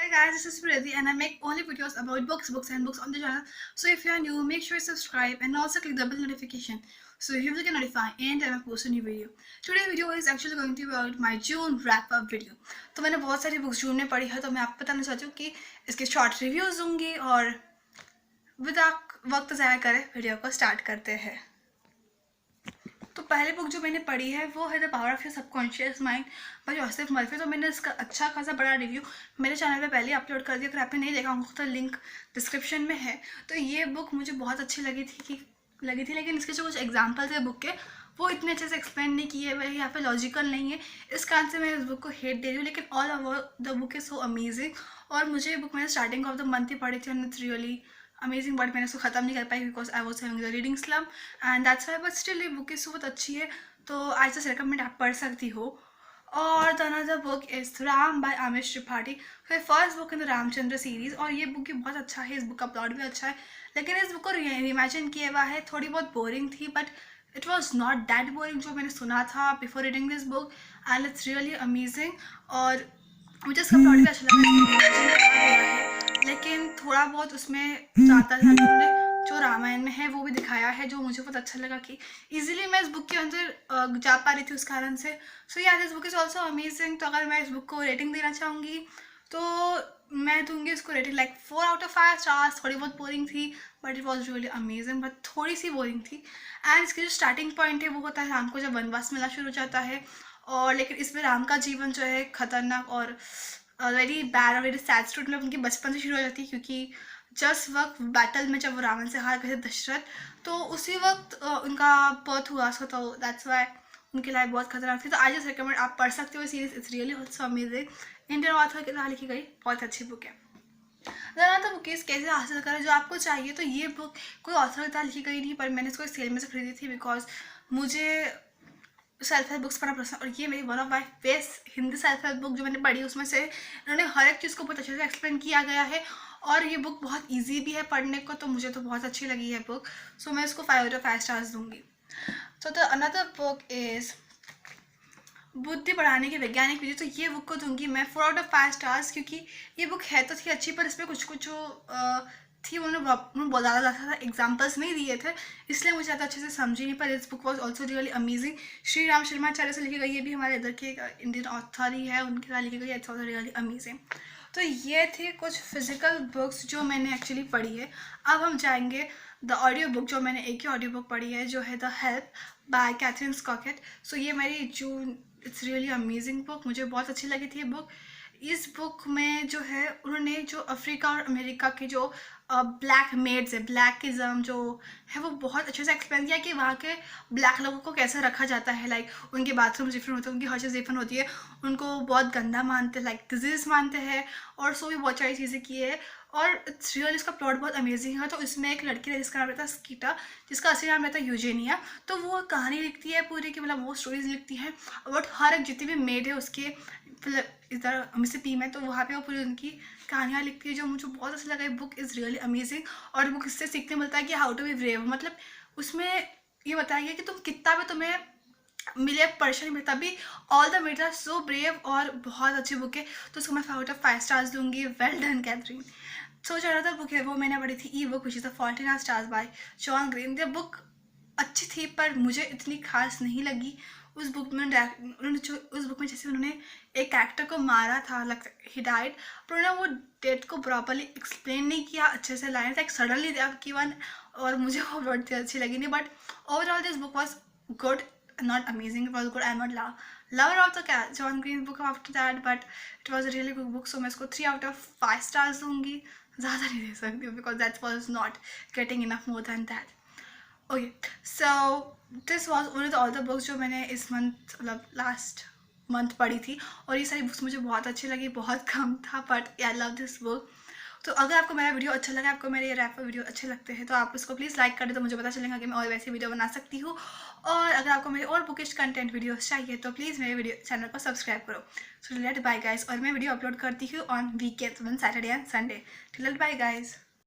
Hi guys, this is Priti and I make only videos about books and books on the channel. So if you are new, make sure you subscribe and also click the bell notification so you will get notified anytime I post a new video. Today's video is actually going to be about my June wrap up video. तो मैंने बहुत सारी books जून में पढ़ी है, तो मैं आपको बताना चाहती हूँ कि इसके शॉर्ट रिव्यूज दूंगी और बिना वक्त ज़ाया करे वीडियो को स्टार्ट करते हैं। तो पहली बुक जो मैंने पढ़ी है वो है the power of your subconscious mind bye Joseph Murphy. तो मैंने इसका अच्छा खासा बड़ा रिव्यू मेरे चैनल पे पहले अपलोड कर दिया, अगर आपने नहीं देखा होगा तो लिंक डिस्क्रिप्शन में है। तो ये बुक मुझे बहुत अच्छी लगी थी, लेकिन इसके जो कुछ एग्जाम्पल्स है बुक के वो इतने अच्छे से एक्सप्लेन नहीं किए हुए, यहाँ पे लॉजिकल नहीं है, इस कारण से मैं इस बुक को हेट दे रही हूँ। लेकिन all over the book is so amazing और मुझे ये बुक मैंने स्टार्टिंग ऑफ द मंथ ही पढ़ी थी and it's really amazing, but मैंने उसको ख़त्म नहीं कर पाई because I was having the reading slump and that's why. But still ये बुक इस बहुत अच्छी है, तो आई जस्ट रिकमेंड आप पढ़ सकती हो। और the another book is Ram by Amish Tripathi, फिर first book in the Ramchandra series. और ये बुक भी बहुत अच्छा है, इस बुक का प्लॉट भी अच्छा है, लेकिन इस बुक को रीइमेजिन किया हुआ है, थोड़ी बहुत बोरिंग थी but it was not that boring जो मैंने सुना था before reading this book and it's really amazing. और मुझे इसका प्लॉट भी अच्छा लगा, लेकिन थोड़ा बहुत उसमें ज़्यादा जो रामायण में है वो भी दिखाया है, जो मुझे बहुत अच्छा लगा कि इजीली मैं इस बुक के अंदर जा पा रही थी उस कारण से। सो यार this book is also amazing. तो अगर मैं इस बुक को रेटिंग देना चाहूँगी तो मैं दूंगी इसको rating like 4 out of 5 stars. थोड़ी बहुत बोरिंग थी but it was really amazing, but थोड़ी सी बोरिंग थी। एंड इसकी जो स्टार्टिंग पॉइंट है वो होता है राम को जब वनवास मिलना शुरू हो जाता है, और लेकिन इसमें राम का जीवन जो है खतरनाक और वेरी बैड और वेरी सैड स्टोरी मतलब उनकी बचपन से शुरू हो जाती है, क्योंकि जस्ट वक्त बैटल में जब वो रावण से हार गए थे दशरथ, तो उसी वक्त उनका बर्थ हुआ था, तो दैट्स वाई उनकी लाइफ बहुत खतरनाक थी। तो आई जस्ट रिकमेंड आप पढ़ सकते हो series, it's really also amazing. Indian author के द्वारा लिखी गई बहुत अच्छी बुक है। ज़रा तो बुकेस कैसे हासिल करें जो आपको चाहिए, तो ये बुक कोई ऑथर के द्वारा लिखी गई नहीं, पर मैंने इसको सेल में से खरीदी थी बिकॉज मुझे सेल्फ हेल्प बुक्स पढ़ना पसंद, और ये मेरी one of my best Hindi self help book जो मैंने पढ़ी उसमें से इन्होंने हर एक चीज़ को बहुत अच्छे से एक्सप्लेन किया गया है, और ये बुक बहुत इजी भी है पढ़ने को, तो मुझे तो बहुत अच्छी लगी है बुक। सो मैं इसको 5 आउट ऑफ 5 स्टार्स दूंगी। तो द अनदर बुक इज़ बुद्धि बढ़ाने की वैज्ञानिक विधि। तो ये बुक को दूंगी मैं 4 आउट ऑफ 5 स्टार्स, क्योंकि ये बुक है तो थी अच्छी, पर इसमें कुछ कुछ जो थी उन्होंने बहुत ज़्यादा एग्जाम्पल्स नहीं दिए थे, इसलिए मुझे ज़्यादा अच्छे से समझी नहीं। पर इस book was also really amazing. Shri Ram Sharmacharya से लिखी गई, ये भी हमारे इधर के इंडियन ऑथर ही है, उनके साथ लिखी गई, इट्स ऑल्सो रियली अमेजिंग। तो ये थे कुछ फिजिकल बुक्स जो मैंने एक्चुअली पढ़ी है। अब हम जाएंगे द ऑडियो बुक, जो मैंने एक ही ऑडियो बुक पढ़ी है जो है द हेल्प बाय कैथरीन स्कॉकेट। सो ये मेरी जून इट्स रियली अमेजिंग बुक, मुझे बहुत अच्छी लगी थी ये बुक। इस बुक में जो है उन्होंने जो अफ्रीका और अमेरिका के जो ब्लैक मेड्स है, ब्लैकिज़म जो है वो बहुत अच्छे से एक्सप्लेन किया कि वहाँ के ब्लैक लोगों को कैसे रखा जाता है। लाइक उनके बाथरूम डिफरेंट होते हैं, उनकी हर चीज़ डिफरेंट होती है, उनको बहुत गंदा मानते हैं, लाइक डिजीज़ मानते हैं, और सो भी बहुत सारी चीज़ें की है। और इट्स रियल, इसका प्लॉट बहुत अमेजिंग है। तो इसमें एक लड़की है जिसका नाम रहता है स्कीटा, जिसका असली नाम रहता है यूजेनिया। तो वो कहानी लिखती है पूरी की, मतलब वो स्टोरीज लिखती है, बट हर एक जितनी भी मेड है उसके इधर मिसिसिपी में, तो वहाँ पे वो पूरी उनकी कहानियाँ लिखती है, जो मुझे बहुत अच्छा लगा। बुक इज़ रियली अमेजिंग, और बुक इससे सीखने मिलता है कि हाउ टू बी ब्रेव। मतलब उसमें ये बताया गया कि तुम कितना भी तुम्हें मिले परेशानी में, तभी all the made are so brave, और बहुत अच्छी बुक है। तो उसको मैं 5 आउट ऑफ 5 स्टार्स दूंगी। Well done Catherine. सो जो अनदर बुक है वो मैंने पढ़ी थी e book which is the fault in our stars by John Green. The book अच्छी थी पर मुझे इतनी खास नहीं लगी। उस बुक में जैसे उन्होंने एक कैरेक्टर को मारा था, लाइक ही डाइड, पर उन्होंने वो डेथ को प्रॉपरली एक्सप्लेन नहीं किया अच्छे से, line like suddenly they have given, और मुझे वो बहुत अच्छी लगी नहीं। But overall this book was good, not amazing, it was good. I'm not lover of the John Green book after that, but it was a really good book, so मैं इसको 3 out of 5 stars दूंगी, ज़्यादा नहीं दे सकती हूँ because that was not getting enough more than that. Okay, so this was only all the books जो मैंने इस मंथ मतलब लास्ट मंथ पढ़ी थी, और ये सारी बुक्स मुझे बहुत अच्छी लगी, बहुत कम था, but I love this book. तो अगर आपको मेरा वीडियो अच्छा लगा, आपको मेरे रैप वीडियो अच्छे लगते हैं, तो आप इसको प्लीज़ लाइक कर दे, तो मुझे पता चलेगा कि मैं और वैसे वीडियो बना सकती हूँ। और अगर आपको मेरे और बुकिश कंटेंट वीडियोस चाहिए तो प्लीज़ मेरे वीडियो चैनल को सब्सक्राइब करो। सो लेट बाय गाइस, और मैं वीडियो अपलोड करती हूँ on weekend, Saturday and Sunday. Let bye guys.